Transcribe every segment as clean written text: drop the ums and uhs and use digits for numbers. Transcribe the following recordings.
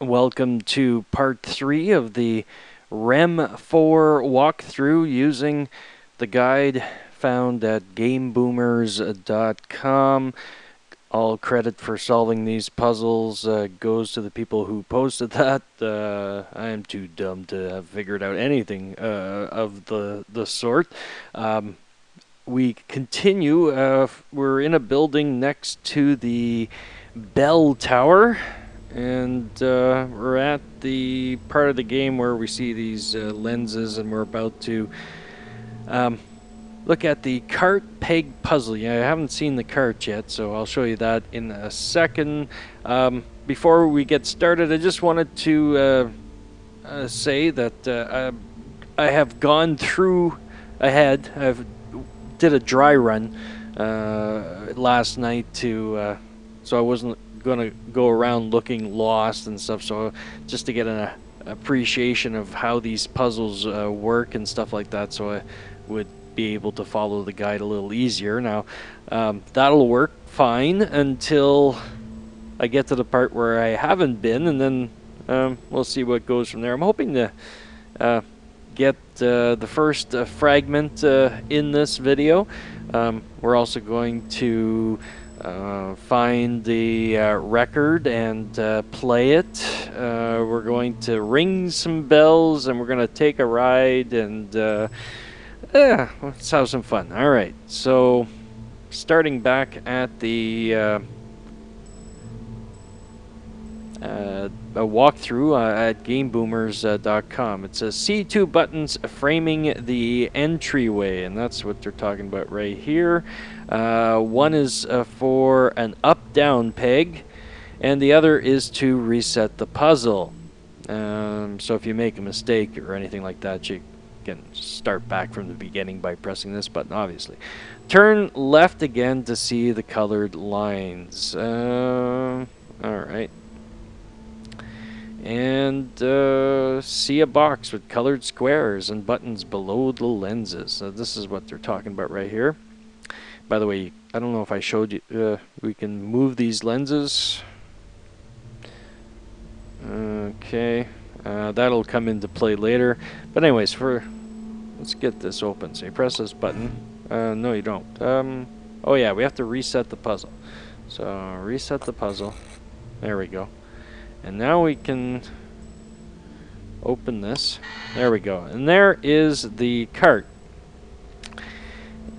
Welcome to part 3 of the Rhem 4 walkthrough using the guide found at gameboomers.com. All credit for solving these puzzles goes to the people who posted that. I am too dumb to have figured out anything of the sort. We continue. We're in a building next to the bell tower. And we're at the part of the game where we see these lenses, and we're about to look at the cart peg puzzle. Yeah, I haven't seen the cart yet, so I'll show you that in a second. Before we get started, I just wanted to say that I have gone through ahead. I've did a dry run last night to so I wasn't gonna go around looking lost and stuff, so just to get an appreciation of how these puzzles work and stuff like that, so I would be able to follow the guide a little easier. Now that'll work fine until I get to the part where I haven't been, and then we'll see what goes from there. I'm hoping to get the first fragment in this video. We're also going to find the record and play it. We're going to ring some bells, and we're going to take a ride, and let's have some fun. All right, so starting back at the a walkthrough at gameboomers.com. It says see two buttons framing the entryway, and that's what they're talking about right here. One is for an up-down peg, and the other is to reset the puzzle. So if you make a mistake or anything like that, you can start back from the beginning by pressing this button, obviously. Turn left again to see the colored lines. Alright. And see a box with colored squares and buttons below the lenses. So this is what they're talking about right here. By the way, I don't know if I showed you, we can move these lenses. Okay, that'll come into play later. But anyways, let's get this open. So you press this button. No, you don't. Oh yeah, we have to reset the puzzle. So reset the puzzle. There we go. And now we can open this. There we go. And there is the cart.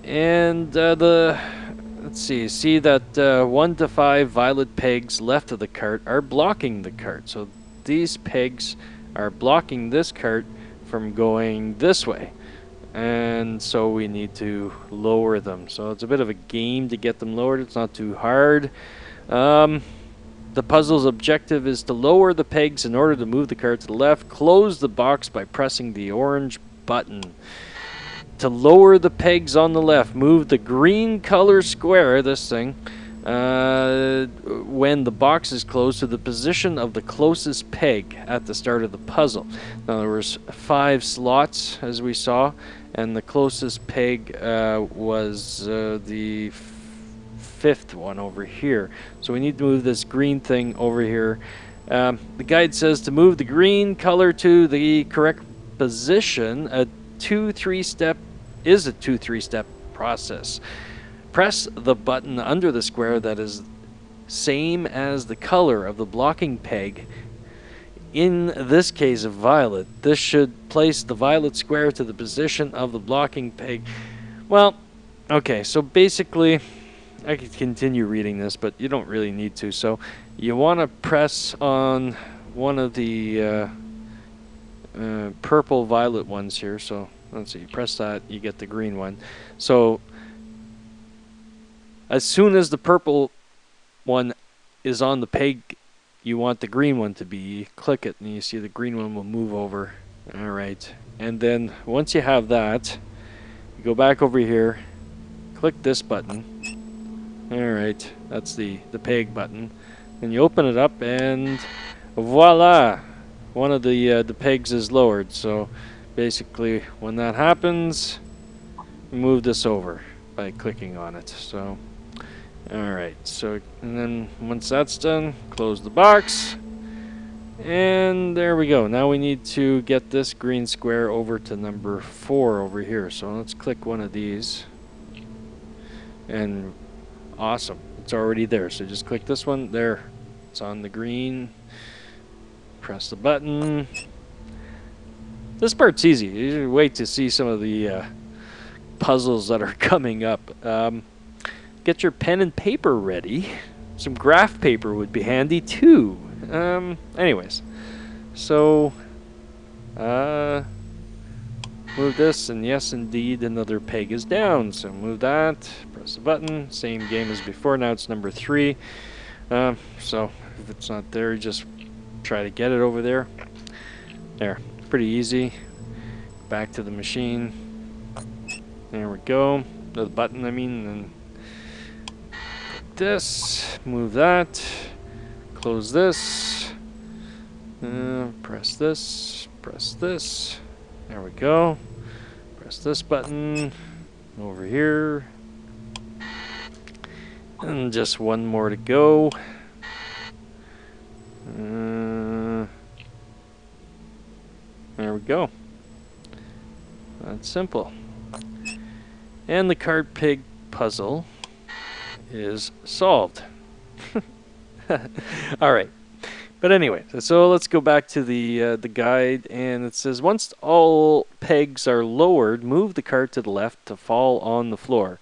And let's see that 1 to 5 violet pegs left of the cart are blocking the cart. So these pegs are blocking this cart from going this way. And so we need to lower them. So it's a bit of a game to get them lowered. It's not too hard. The puzzle's objective is to lower the pegs in order to move the cart to the left. Close the box by pressing the orange button. To lower the pegs on the left, move the green color square, this thing, when the box is closed to the position of the closest peg at the start of the puzzle. Now there was 5 slots, as we saw, and the closest peg was the 5th one over here. So we need to move this green thing over here. The guide says to move the green color to the correct position, a 2-3 step process. Press the button under the square that is same as the color of the blocking peg. In this case of violet, this should place the violet square to the position of the blocking peg. Well, okay, so basically I could continue reading this, but you don't really need to. So you want to press on one of the purple violet ones here. So let's see, you press that, you get the green one. So as soon as the purple one is on the peg you want the green one to be, you click it and you see the green one will move over. Alright, and then once you have that, you go back over here, click this button. Alright, that's the peg button. And you open it up and voila! One of the pegs is lowered. So basically when that happens, move this over by clicking on it. So alright, so and then once that's done, close the box And there we go. Now we need to get this green square over to number 4 over here. So let's click one of these. And awesome. It's already there. So just click this one. There. It's on the green. Press the button. This part's easy. You wait to see some of the puzzles that are coming up. Get your pen and paper ready. Some graph paper would be handy too. Anyways, so move this, and yes, indeed, another peg is down. So move that. Press the button. Same game as before. Now it's number 3. So if it's not there, just try to get it over there. There. Pretty easy. Back to the machine. There we go. The button, I mean. And this. Move that. Close this. Press this. Press this. There we go. Press this button. Over here. And just one more to go. There we go. That's simple. And the cart pig puzzle is solved. All right. But anyway, so let's go back to the guide, and it says once all pegs are lowered, move the cart to the left to fall on the floor.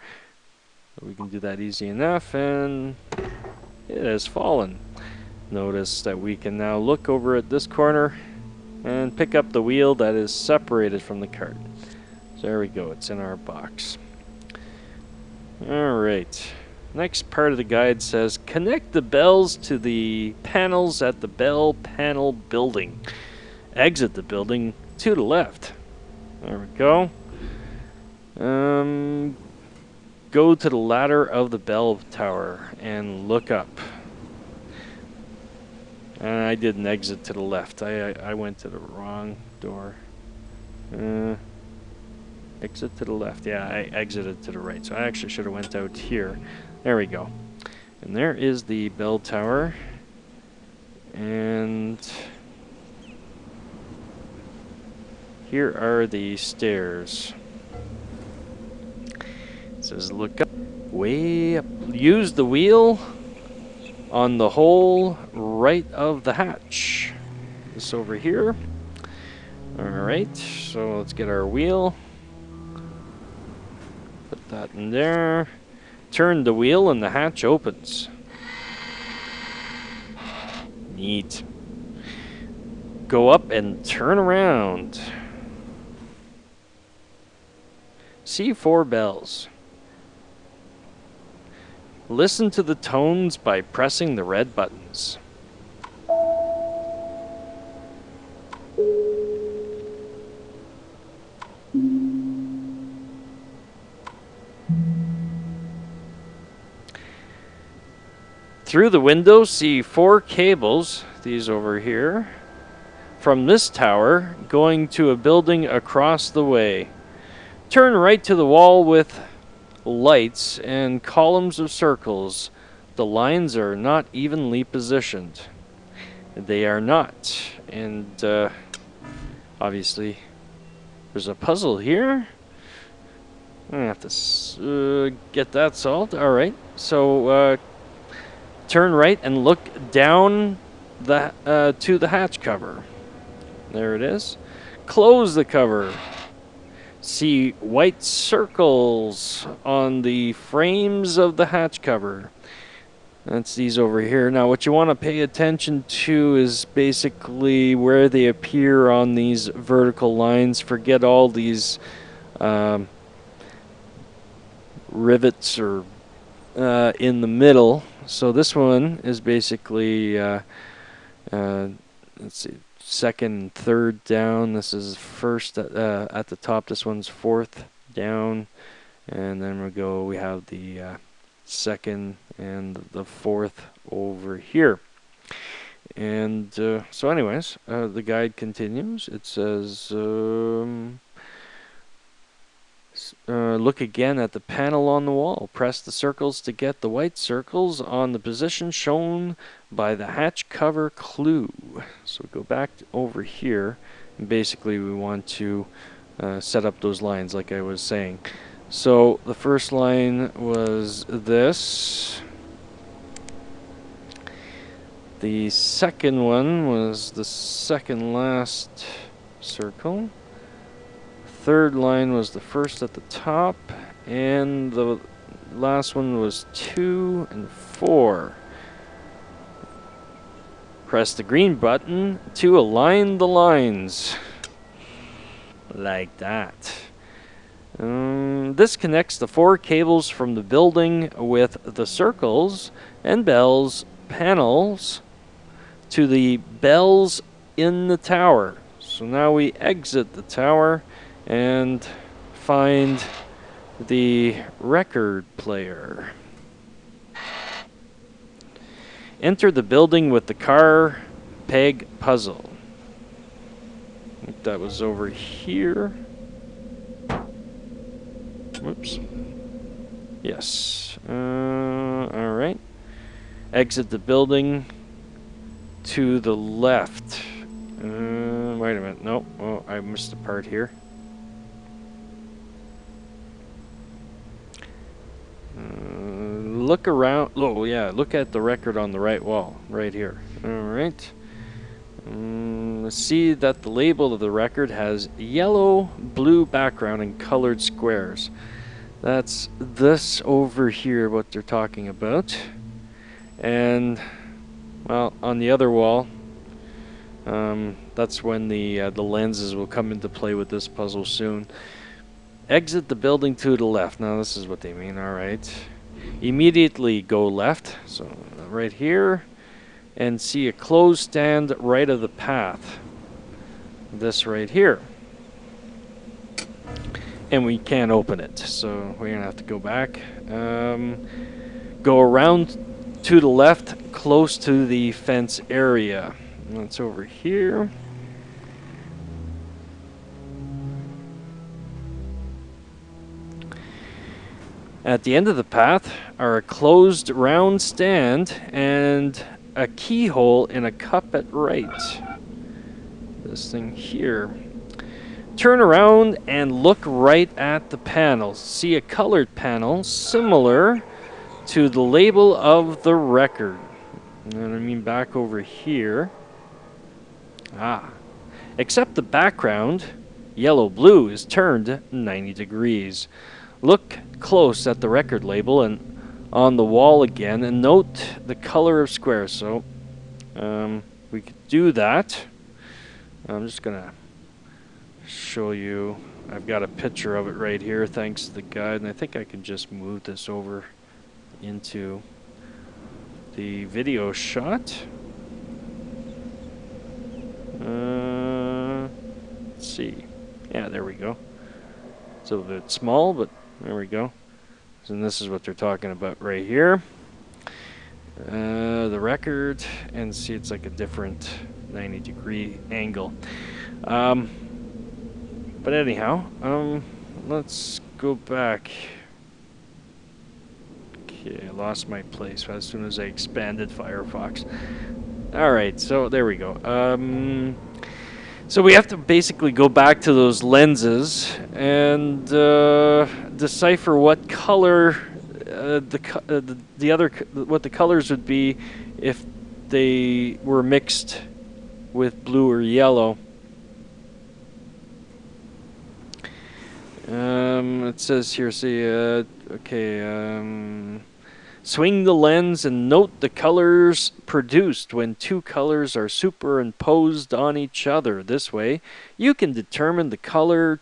So we can do that easy enough, and it has fallen. Notice that we can now look over at this corner and pick up the wheel that is separated from the cart. So there we go, it's in our box. Alright, next part of the guide says connect the bells to the panels at the bell panel building. Exit the building to the left. There we go. Go to the ladder of the bell tower and look up. I didn't exit to the left. I went to the wrong door. Exit to the left. Yeah, I exited to the right. So I actually should have went out here. There we go. And there is the bell tower. And here are the stairs. It says look up. Way up. Use the wheel on the hole right of the hatch. This over here. Alright, so let's get our wheel. Put that in there. Turn the wheel and the hatch opens. Neat. Go up and turn around. See 4 bells. Listen to the tones by pressing the red buttons. Through the window, see 4 cables, these over here, from this tower going to a building across the way. Turn right to the wall with lights and columns of circles. The lines are not evenly positioned. They are not. And obviously there's a puzzle here. I'm gonna have to get that solved. Alright, so turn right and look down the to the hatch cover. There it is. Close the cover. See white circles on the frames of the hatch cover. That's these over here. Now what you want to pay attention to is basically where they appear on these vertical lines. Forget all these rivets or in the middle. So this one is basically let's see, second, third down. This is first at the top. This one's fourth down, and then we have the second and the fourth over here. And so anyways, the guide continues. It says Look again at the panel on the wall. Press the circles to get the white circles on the position shown by the hatch cover clue. So go back over here, and basically we want to set up those lines like I was saying. So the first line was this. The second one was the second last circle. Third line was the first at the top, and the last one was 2 and 4. Press the green button to align the lines. Like that. This connects the 4 cables from the building with the circles and bells panels to the bells in the tower. So now we exit the tower and find the record player. Enter the building with the car peg puzzle. I think that was over here. Whoops. Yes. Alright. Exit the building to the left. Wait a minute. No. Oh, I missed a part here. Look around. Oh, yeah. Look at the record on the right wall. Right here. Alright. See that the label of the record has yellow, blue background and colored squares. That's this over here, what they're talking about. And, well, on the other wall, that's when the lenses will come into play with this puzzle soon. Exit the building to the left. Now this is what they mean. All right. Immediately go left. So right here, and see a closed stand right of the path. This right here. And we can't open it, so we're gonna have to go back. Go around to the left, close to the fence area. That's over here. At the end of the path are a closed round stand and a keyhole in a cup at right. This thing here. Turn around and look right at the panel. See a colored panel similar to the label of the record. And I mean back over here. Except the background, yellow-blue, is turned 90 degrees. Look close at the record label and on the wall again and note the color of squares. So we could do that. I'm just going to show you. I've got a picture of it right here thanks to the guide, and I think I can just move this over into the video shot. Let's see. Yeah, there we go. It's a little bit small, but there we go. And this is what they're talking about right here. The record, and see it's like a different 90-degree angle. But anyhow, let's go back. Okay, I lost my place as soon as I expanded Firefox. Alright, so there we go. So we have to basically go back to those lenses and decipher what color what the colors would be if they were mixed with blue or yellow. It says here, see, swing the lens and note the colors produced when two colors are superimposed on each other. This way, you can determine the color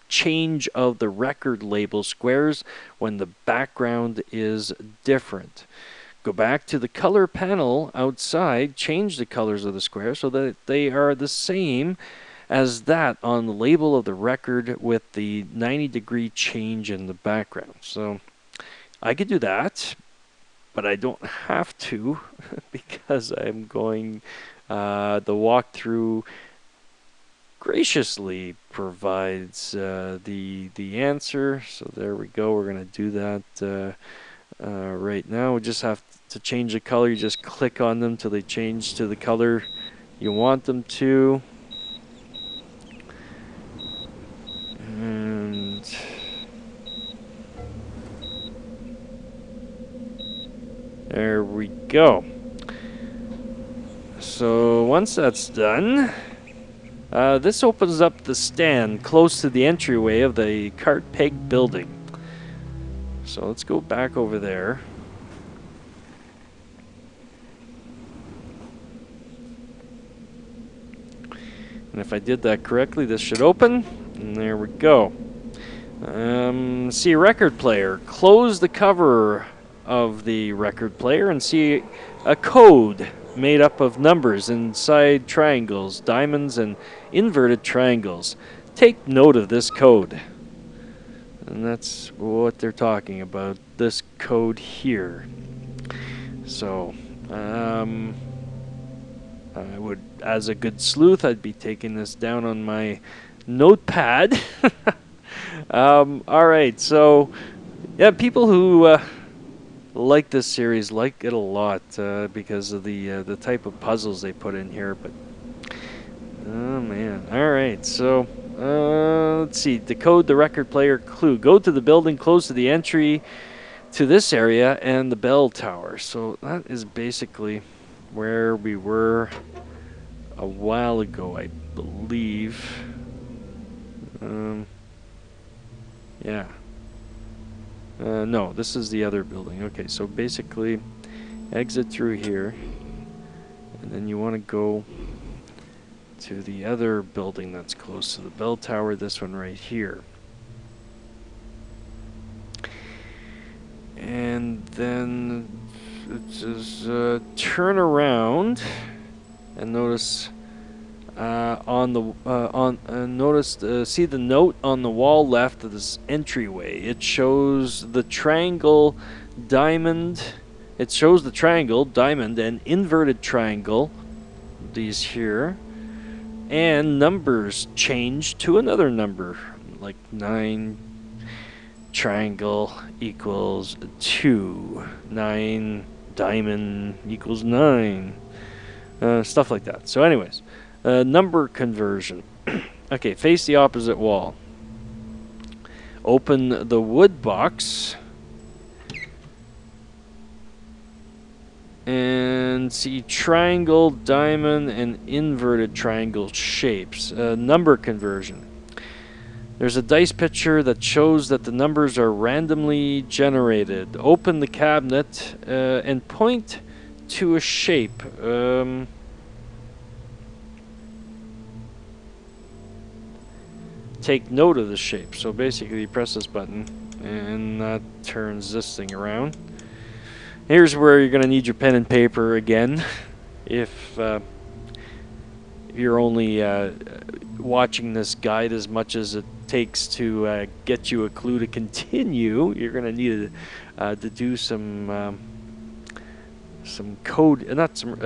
change of the record label squares when the background is different. Go back to the color panel outside, change the colors of the squares so that they are the same as that on the label of the record with the 90-degree change in the background. So I could do that, but I don't have to because I'm going the walkthrough graciously provides the answer. So there we go. We're going to do that right now. We just have to change the color. You just click on them till they change to the color you want them to. And there we go. So once that's done, this opens up the stand close to the entryway of the cart peg building. So let's go back over there. And if I did that correctly, this should open. And there we go. See a record player. Close the cover of the record player and see a code made up of numbers inside triangles, diamonds, and inverted triangles. Take note of this code. And that's what they're talking about, this code here. So, I would, as a good sleuth, I'd be taking this down on my notepad. Alright, so, yeah, people who like this series like it a lot because of the type of puzzles they put in here. But oh man! All right, so let's see. Decode the record player clue. Go to the building close to the entry to this area and the bell tower. So that is basically where we were a while ago, I believe. Yeah. No, this is the other building. Okay, so basically, exit through here, and then you want to go to the other building that's close to the bell tower, this one right here. And then it says turn around and notice see the note on the wall left of this entryway. It shows the triangle, diamond. It shows the triangle, diamond, and inverted triangle. These here, and numbers change to another number, like 9. Triangle equals 2. 9 diamond equals 9. Stuff like that. So, anyways. Number conversion. Okay, face the opposite wall. Open the wood box and see triangle, diamond, and inverted triangle shapes. Number conversion. There's a dice picture that shows that the numbers are randomly generated. Open the cabinet and point to a shape. Take note of the shape. So basically you press this button and that turns this thing around. Here's where you're going to need your pen and paper again. If you're only watching this guide as much as it takes to get you a clue to continue, you're going to need to do some code, not some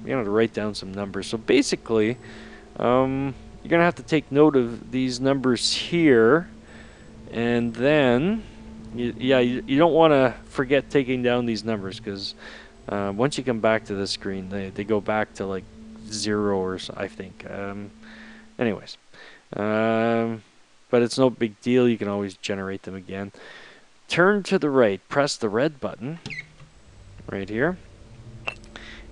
to write down some numbers. So basically, you're going to have to take note of these numbers here, and then, you don't want to forget taking down these numbers, because once you come back to the screen, they go back to like 0 or so, I think. Anyways, but it's no big deal. You can always generate them again. Turn to the right, press the red button right here,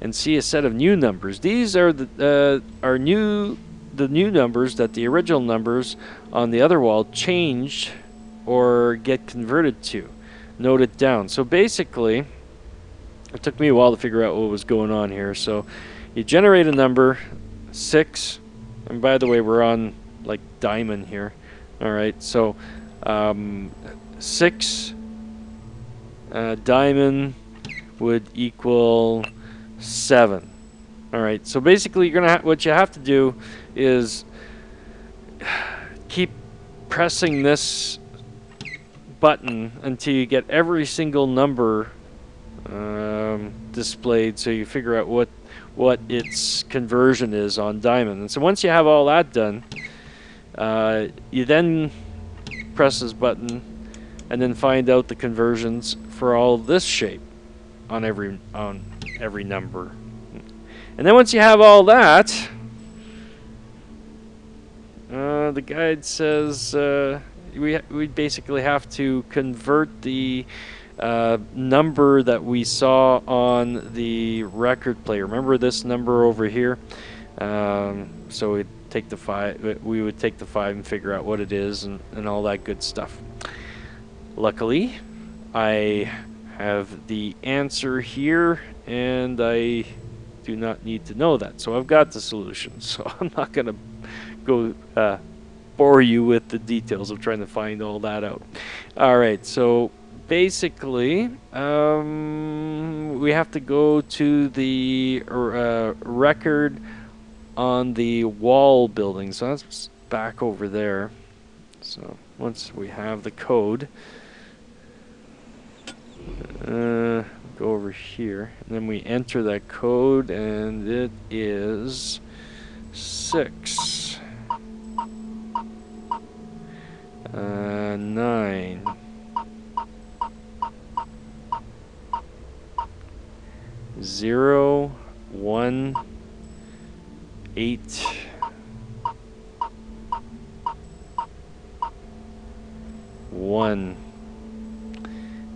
and see a set of new numbers. These are the new numbers that the original numbers on the other wall changed or get converted to. Note it down. So basically, it took me a while to figure out what was going on here. So you generate a number 6, and by the way, we're on like diamond here. All right, so 6 diamond would equal 7. All right, so basically, what you have to do is keep pressing this button until you get every single number displayed, so you figure out what its conversion is on diamond. And so once you have all that done, you then press this button and then find out the conversions for all this shape on every number. And then once you have all that, the guide says we basically have to convert the number that we saw on the record player. Remember this number over here? So we'd take the 5. We would take the 5 and figure out what it is and all that good stuff. Luckily, I have the answer here, and I do not need to know that. So I've got the solution. So I'm not going to go bore you with the details of trying to find all that out. All right, so basically, we have to go to the record on the wall building. So that's back over there. So once we have the code, go over here, and then we enter that code, and it is 6 9 0 1 8 1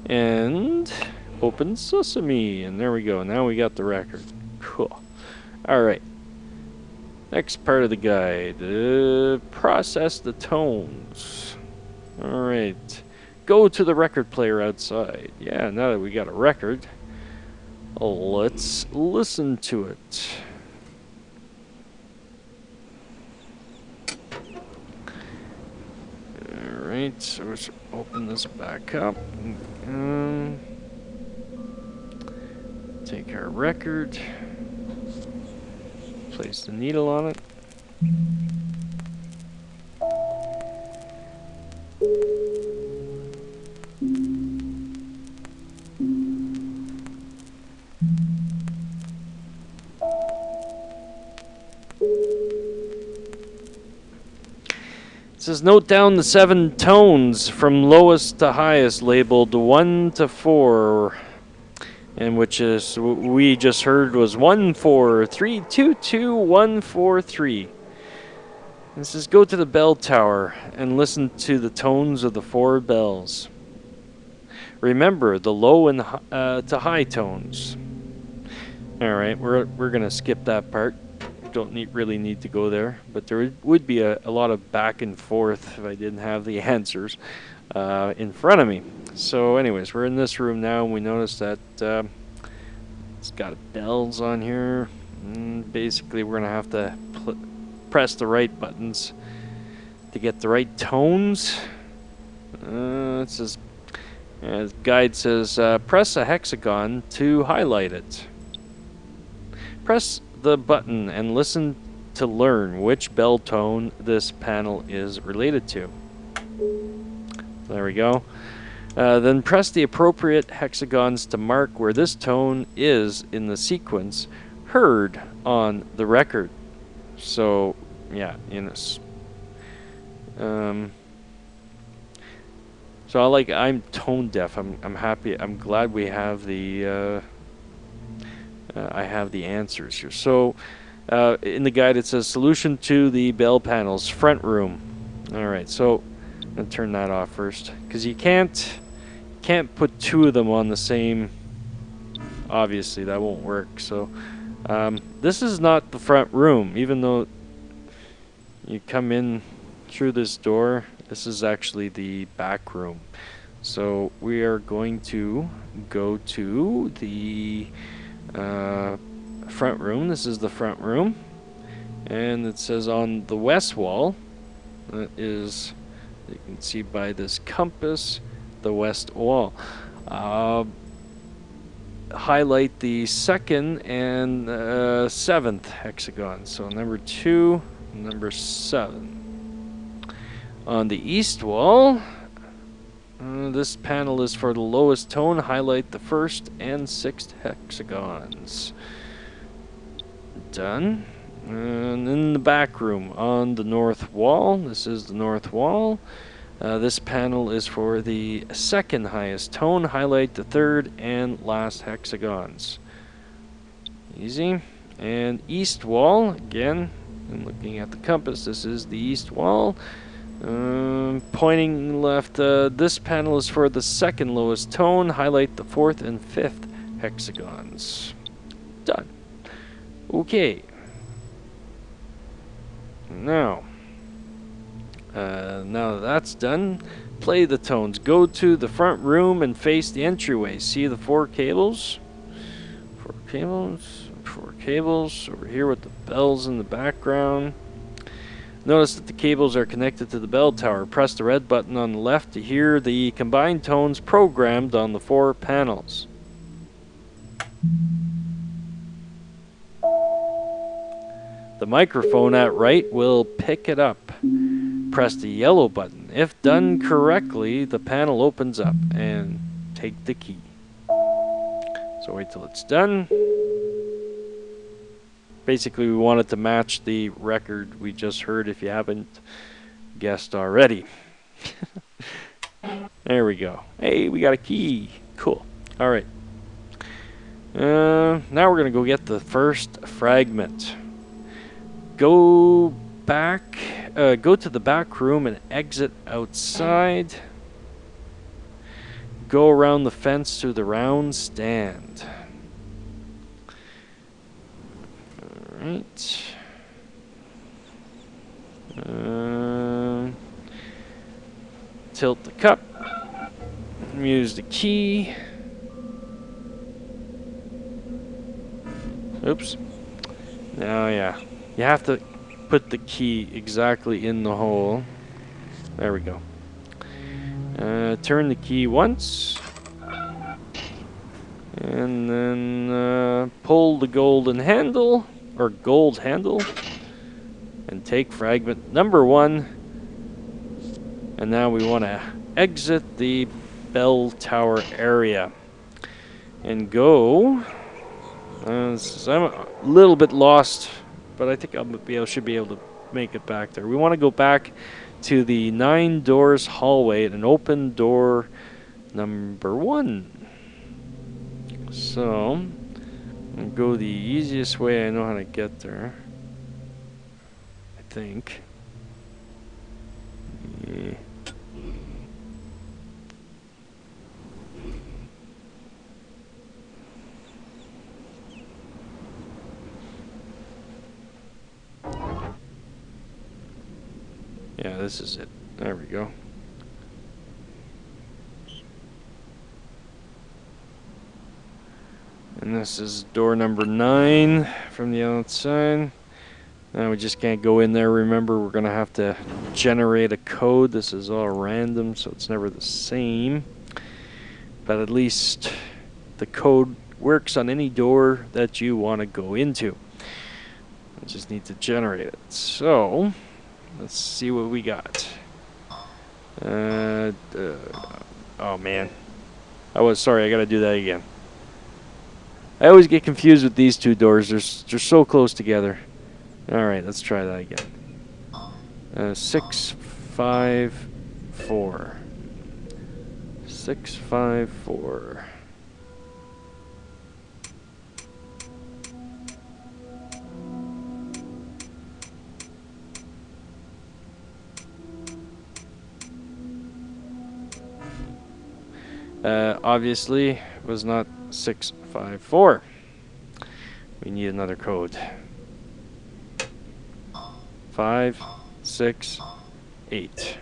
and open sesame, and there we go. Now we got the record. Cool. All right. Next part of the guide. Process the tones. All right. Go to the record player outside. Yeah, now that we got a record, let's listen to it. Alright, so let's open this back up. Take our record, place the needle on it. It says, note down the 7 tones from lowest to highest, labeled 1 to 4, and which is we just heard was 1 4 3 2 2 1 4 3. It says, go to the bell tower and listen to the tones of the 4 bells. Remember the low and to high tones. All right, we're gonna skip that part. Don't really need to go there, but there would be a lot of back and forth if I didn't have the answers in front of me. So anyways, we're in this room now, and we notice that it's got bells on here. And basically, we're gonna have to press the right buttons to get the right tones. It says, the guide says, press a hexagon to highlight it. Press the button and listen to learn which bell tone this panel is related to. There we go. Then press the appropriate hexagons to mark where this tone is in the sequence heard on the record. So, yeah, so I'm tone deaf. I'm happy. I'm glad we have the. I have the answers here. So, in the guide it says solution to the bell panels, front room. All right, so I'm gonna turn that off first because you can't put 2 of them on the same. Obviously, that won't work. So, this is not the front room, even though you come in through this door. This is actually the back room. So we are going to go to the front room. This is the front room, and it says on the west wall, that is, you can see by this compass, the west wall. Highlight the 2nd and 7th hexagon. So number 2, number 7. On the east wall, this panel is for the lowest tone. Highlight the 1st and 6th hexagons. done. And in the back room on the north wall, this is the north wall. This panel is for the second highest tone. Highlight the third and last hexagons. Easy. And east wall, again, and looking at the compass, this is the east wall. Pointing left, this panel is for the second lowest tone. Highlight the fourth and fifth hexagons. Done. Okay. Now that that's done, play the tones. Go to the front room and face the entryway. See the four cables? Four cables over here with the bells in the background. Notice that the cables are connected to the bell tower. Press the red button on the left to hear the combined tones programmed on the four panels. The microphone at right will pick it up. Press the yellow button. If done correctly, the panel opens up, and take the key. So wait till it's done. Basically, we want it to match the record we just heard if you haven't guessed already. There we go. Hey, we got a key. Cool. All right. Now we're going to go get the first fragment. Go back, go to the back room and exit outside. Go around the fence to the round stand. Alright. Tilt the cup. Use the key. Oops. Now, yeah. You have to put the key exactly in the hole. There we go. Turn the key once. And then pull the golden handle, or gold handle, and take fragment number 1. And now we want to exit the bell tower area. And go. So I'm a little bit lost, but I think should be able to make it back there. We want to go back to the 9 doors hallway and open door number 1. So, I'll go the easiest way I know how to get there. I think. Yeah. Yeah, this is it. There we go. And this is door number 9 from the outside. Now we just can't go in there. Remember, we're going to have to generate a code. This is all random, so it's never the same. But at least the code works on any door that you want to go into. We just need to generate it. So, let's see what we got. Oh man. Sorry, I gotta do that again. I always get confused with these two doors. They're so close together. Alright, let's try that again. 6, 5, 4. 6, 5, 4. Obviously, it was not 6, 5, 4. We need another code. 5, 6, 8.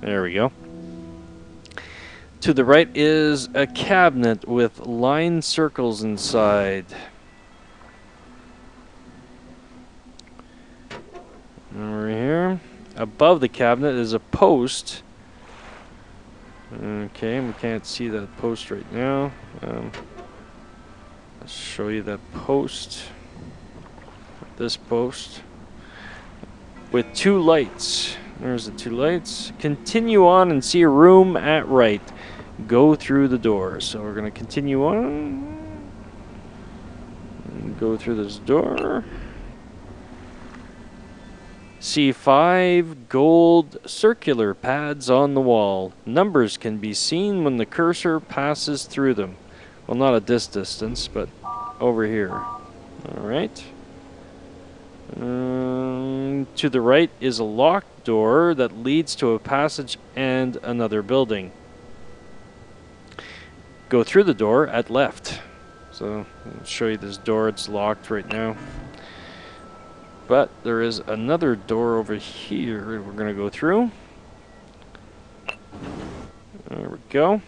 There we go. To the right is a cabinet with line circles inside. Over here, above the cabinet is a post. Okay, we can't see that post right now. Let's show you that post. This post. With 2 lights. There's the 2 lights. Continue on and see a room at right. Go through the door. So we're going to continue on. And go through this door. See 5 gold circular pads on the wall. Numbers can be seen when the cursor passes through them. Well, not at this distance, but over here. Alright. To the right is a locked door that leads to a passage and another building. Go through the door at left. So I'll show you this door. It's locked right now. But there is another door over here we're going to go through. There we go.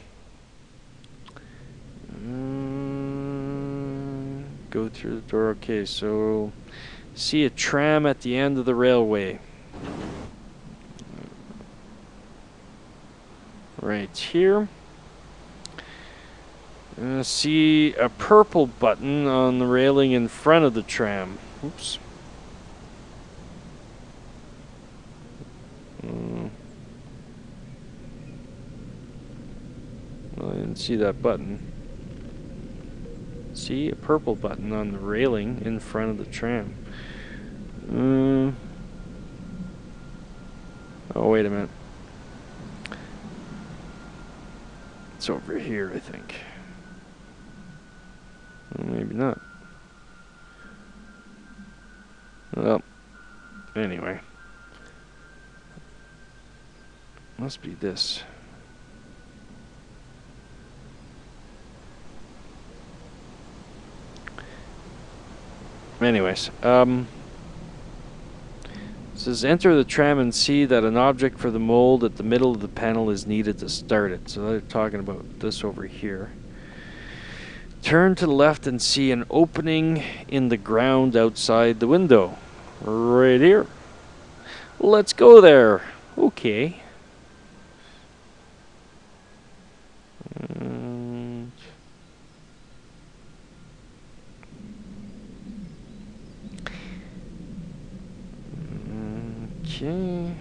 Go through the door. Okay, so see a tram at the end of the railway. Right here. See a purple button on the railing in front of the tram. Oops. Well, I didn't see that button. See a purple button on the railing in front of the tram. Oh, wait a minute. It's over here, I think. Well, maybe not. Well, anyway. Must be this. Anyways, it says enter the tram and see that an object for the mold at the middle of the panel is needed to start it. So they're talking about this over here. Turn to the left and see an opening in the ground outside the window. Right here. Let's go there. Okay. Okay.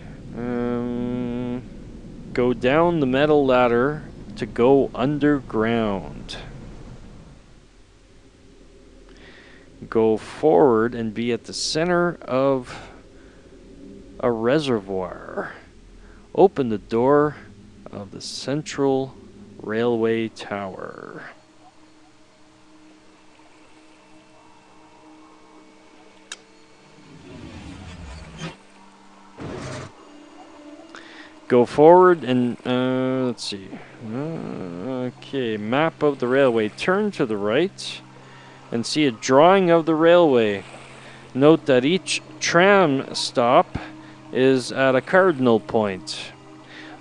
Go down the metal ladder to go underground. Go forward and be at the center of a reservoir. Open the door of the central railway tower. Go forward and, let's see. Okay, map of the railway. Turn to the right and see a drawing of the railway. Note that each tram stop is at a cardinal point.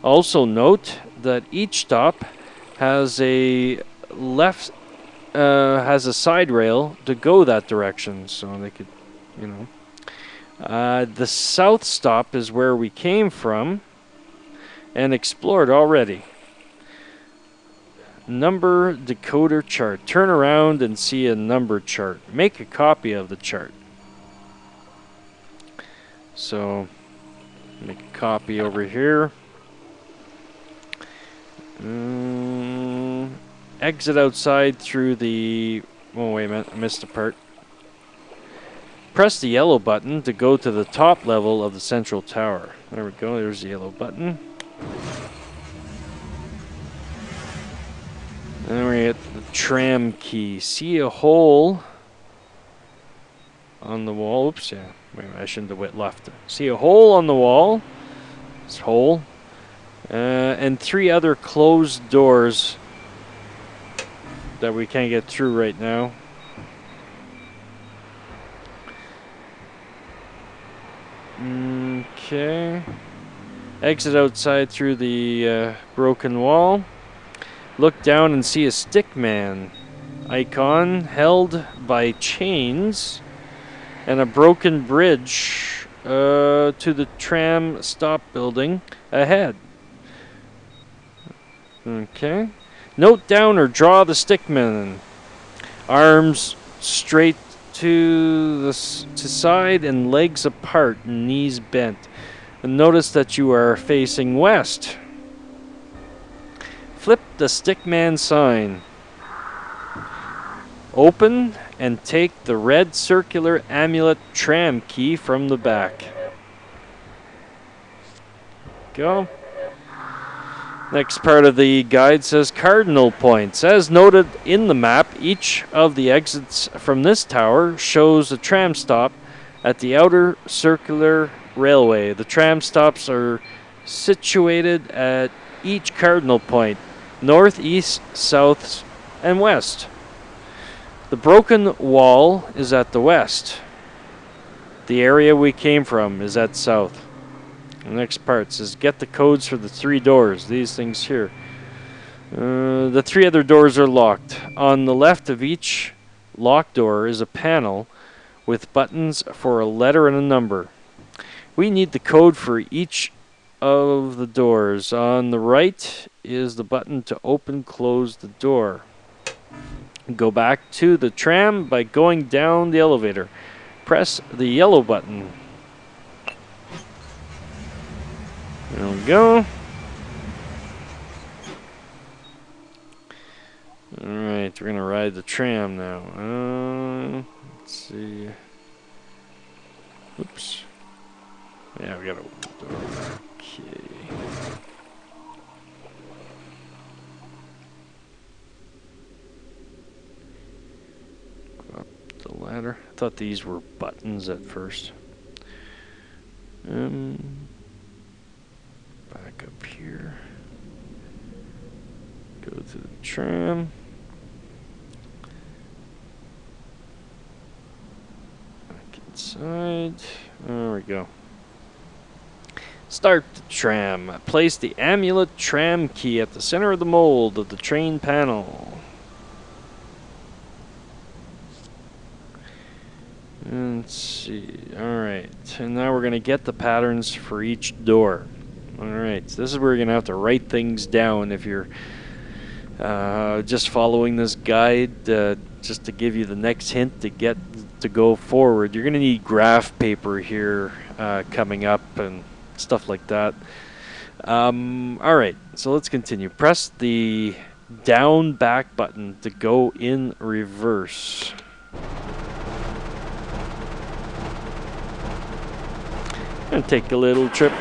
Also note that each stop has a side rail to go that direction, so they could, you know. The south stop is where we came from and explored already. Number decoder chart. Turn around and see a number chart. Make a copy of the chart. So, make a copy over here. Exit outside through the... Oh, wait a minute. I missed a part. Press the yellow button to go to the top level of the central tower. There we go. There's the yellow button. Then we get the tram key. See a hole on the wall. Oops, yeah. Wait, I shouldn't have went left. See a hole on the wall. This hole. And 3 other closed doors that we can't get through right now. Okay. Exit outside through the broken wall. Look down and see a stickman icon held by chains and a broken bridge to the tram stop building ahead. Okay. Note down or draw the stickman. Arms, straight to the side and legs apart, knees bent. And notice that you are facing west. Flip the stickman sign. Open and take the red circular amulet tram key from the back. Go. Next part of the guide says cardinal points. As noted in the map, each of the exits from this tower shows a tram stop at the outer circular railway. The tram stops are situated at each cardinal point, north, east, south, and west. The broken wall is at the west. The area we came from is at south. The next part says get the codes for the 3 doors. These things here. The 3 other doors are locked. On the left of each locked door is a panel with buttons for a letter and a number. We need the code for each of the doors. On the right is the button to open close the door. Go back to the tram by going down the elevator. Press the yellow button. There we go. Alright, we're going to ride the tram now. Let's see. Oops. Yeah, we got to open the door. Okay. Go up the ladder. I thought these were buttons at first. Back up here. Go to the tram. Back inside. There we go. Start the tram. Place the amulet tram key at the center of the mold of the train panel. Let's see. Alright. And now we're going to get the patterns for each door. Alright. So this is where you're going to have to write things down if you're just following this guide, just to give you the next hint to get to go forward. You're going to need graph paper here coming up and stuff like that. Alright, so let's continue. Press the down back button to go in reverse. And take a little trip.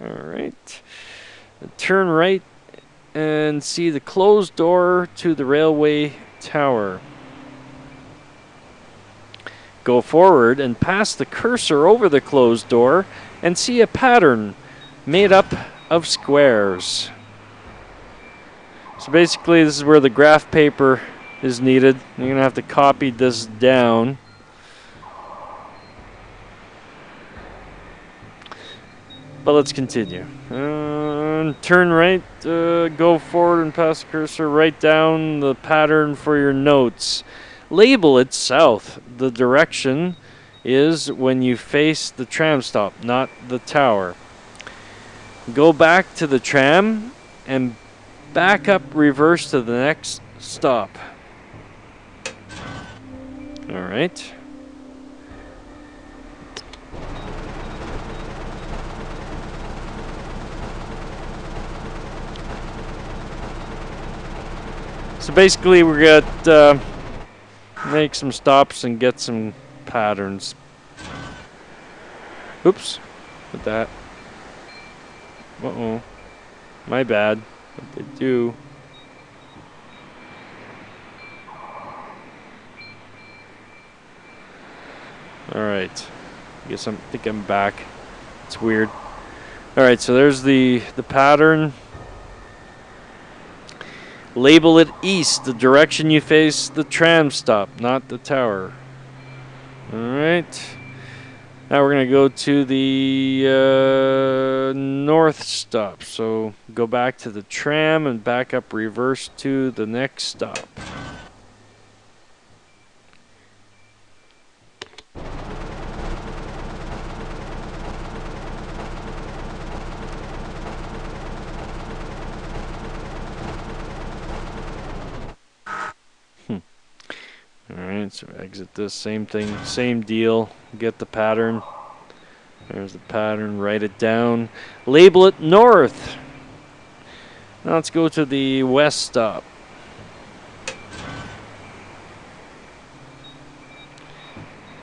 Alright. Turn right and see the closed door to the railway tower. Go forward and pass the cursor over the closed door and see a pattern made up of squares. So basically this is where the graph paper is needed. You're going to have to copy this down. But let's continue. Turn right, go forward and pass the cursor. Write down the pattern for your notes. Label it south. The direction is when you face the tram stop, not the tower. Go back to the tram and back up reverse to the next stop. Alright. So basically we're going to make some stops and get some patterns. Oops. With that. Uh-oh. My bad. What they do. Alright. I think I'm back. It's weird. Alright, so there's the pattern. Label it east, the direction you face the tram stop, not the tower. Alright. Now we're going to go to the north stop. So go back to the tram and back up reverse to the next stop. Alright, So exit this, same thing, same deal. Get the pattern. There's the pattern, write it down. Label it north. Now let's go to the west stop.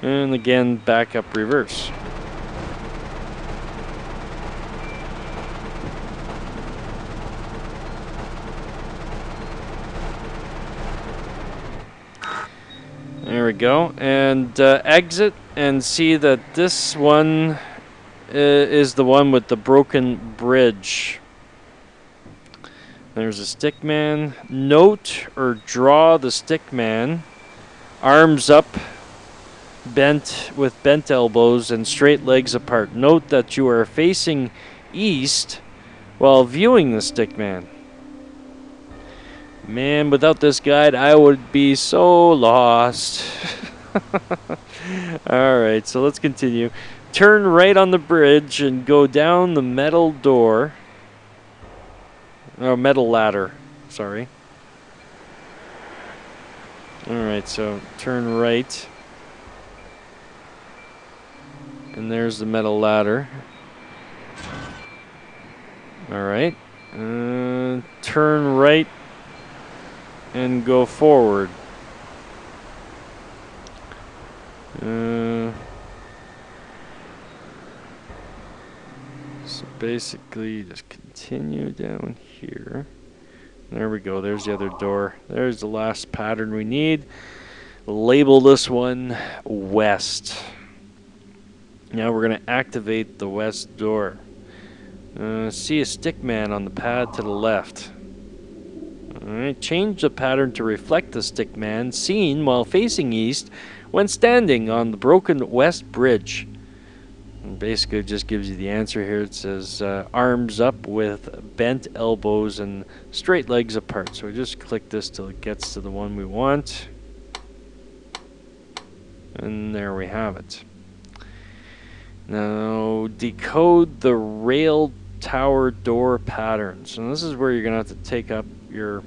And again, back up reverse. There we go. And exit and see that this one is the one with the broken bridge. There's a stickman. Note or draw the stickman. Arms up, bent with bent elbows and straight legs apart. Note that you are facing east while viewing the stickman. Man, without this guide, I would be so lost. Alright, so let's continue. Turn right on the bridge and go down the metal door. Oh, metal ladder. Sorry. Alright, so turn right. And there's the metal ladder. Alright. Turn right and go forward. So basically just continue down here. There we go, there's the other door. There's the last pattern we need. Label this one west. Now we're going to activate the west door. See a stickman on the pad to the left. Alright, change the pattern to reflect the stickman seen while facing east when standing on the broken west bridge. And basically it just gives you the answer here. It says arms up with bent elbows and straight legs apart. So we just click this till it gets to the one we want. And there we have it. Now decode the rail tower door patterns. And this is where you're going to have to take up your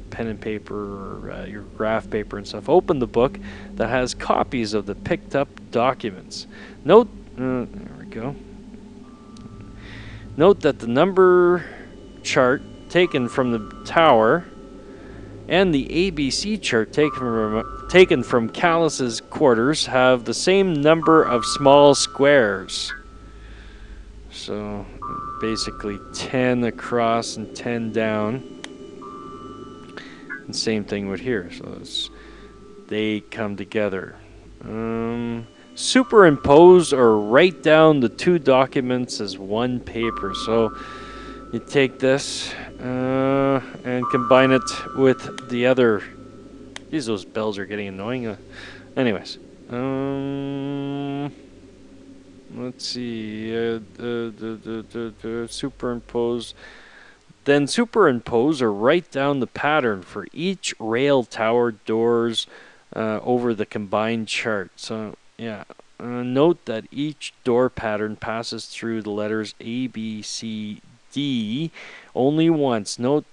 pen and paper or your graph paper and stuff. Open the book that has copies of the picked up documents. Note, there we go. Note that the number chart taken from the tower and the ABC chart taken from Callus's quarters have the same number of small squares. So basically 10 across and 10 down. And same thing with here. So they come together. Superimpose or write down the two documents as one paper. So you take this and combine it with the other. Geez, those bells are getting annoying. Anyways. Let's see. Superimpose. Then superimpose or write down the pattern for each rail tower doors over the combined chart. So, yeah. Note that each door pattern passes through the letters A, B, C, D only once. Note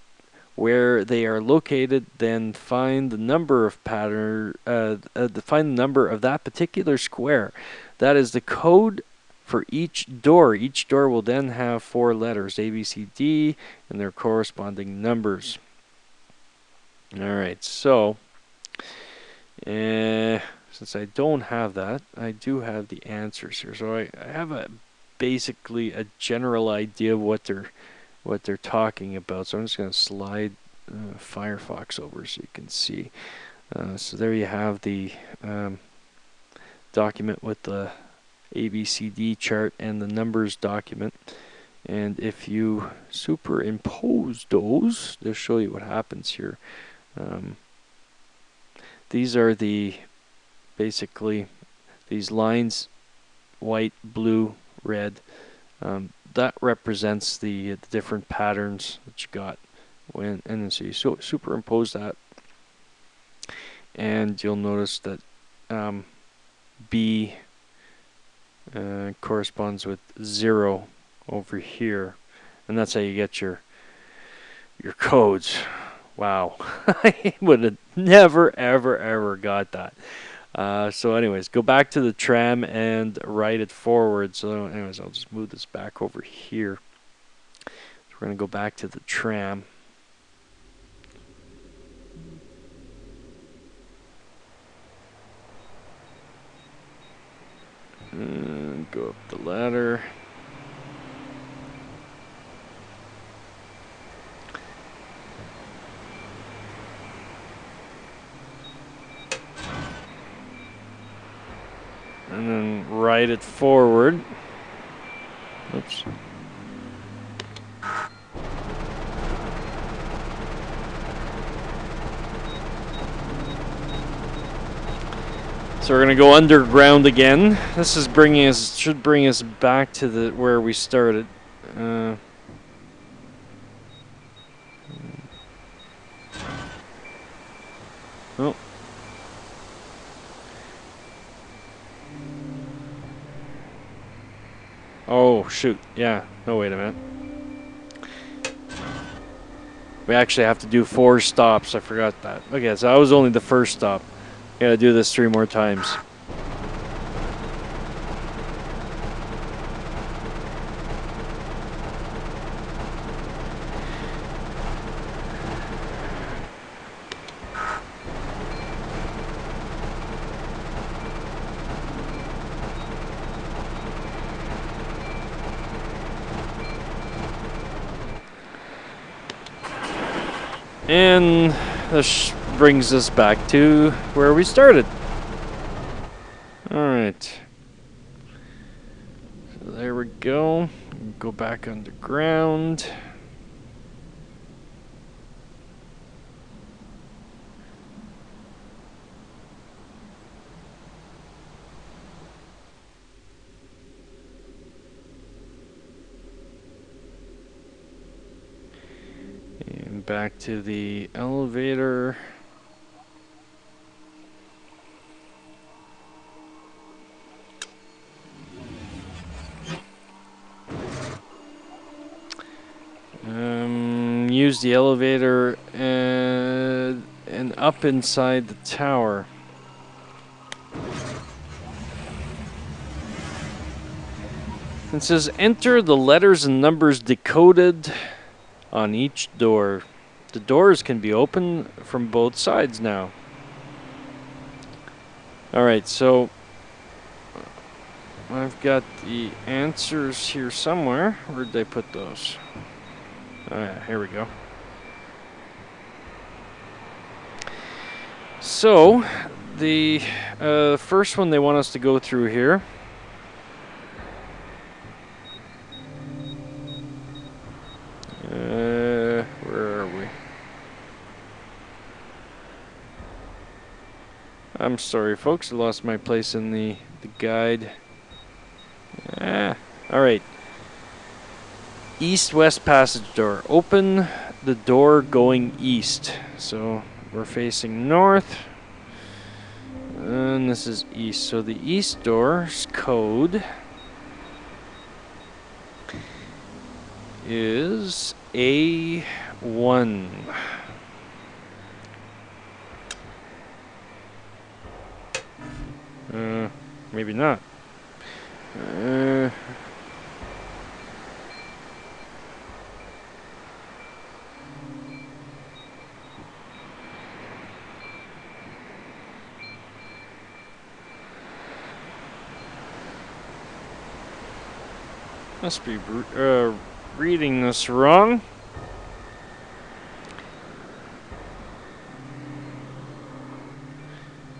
where they are located, then find the number of find the number of that particular square. That is the code for each door. Each door will then have 4 letters, A, B, C, D, and their corresponding numbers. Alright, so since I don't have that, I do have the answers here. So I have basically a general idea of what they're talking about. So I'm just going to slide Firefox over so you can see. So there you have the document with the ABCD chart and the numbers document. And if you superimpose those, they'll show you what happens here. These are basically these lines, white, blue, red. That represents the different patterns that you got. And then so you superimpose that, and you'll notice that B corresponds with 0 over here, and that's how you get your codes. Wow. I would have never, ever, ever got that. So anyways, go back to the tram and write it forward. So anyways, I'll just move this back over here. So we're going to go back to the tram. And go up the ladder. And then write it forward. Oops. So we're gonna go underground again. This is should bring us back to the where we started. Oh. Oh shoot! Yeah. No, wait a minute. We actually have to do 4 stops. I forgot that. Okay, so that was only the first stop. Gotta do this 3 more times. And this brings us back to where we started. Alright. So there we go. Go back underground. And back to the elevator. Use the elevator and up inside the tower. It says enter the letters and numbers decoded on each door. The doors can be opened from both sides now. Alright, so I've got the answers here somewhere. Where'd they put those? Oh yeah, here we go. So, the first one they want us to go through here. Where are we? I'm sorry, folks. I lost my place in the guide. Alright. East-west passage door. Open the door going east. So we're facing north. And this is east. So the east door's code is A1. Maybe not. Must be reading this wrong.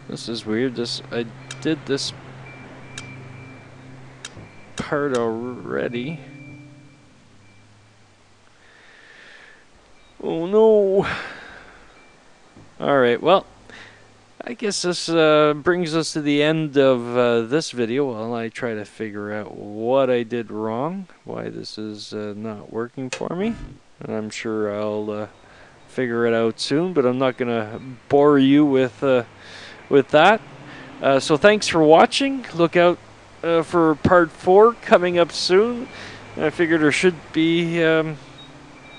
This is weird. I did this part already. Oh no. Alright, well, I guess this brings us to the end of this video while I try to figure out what I did wrong, why this is not working for me. And I'm sure I'll figure it out soon, but I'm not going to bore you with that. So thanks for watching. Look out for part 4 coming up soon. I figured there should be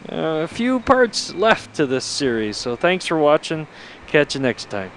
A few parts left to this series, so thanks for watching. Catch you next time.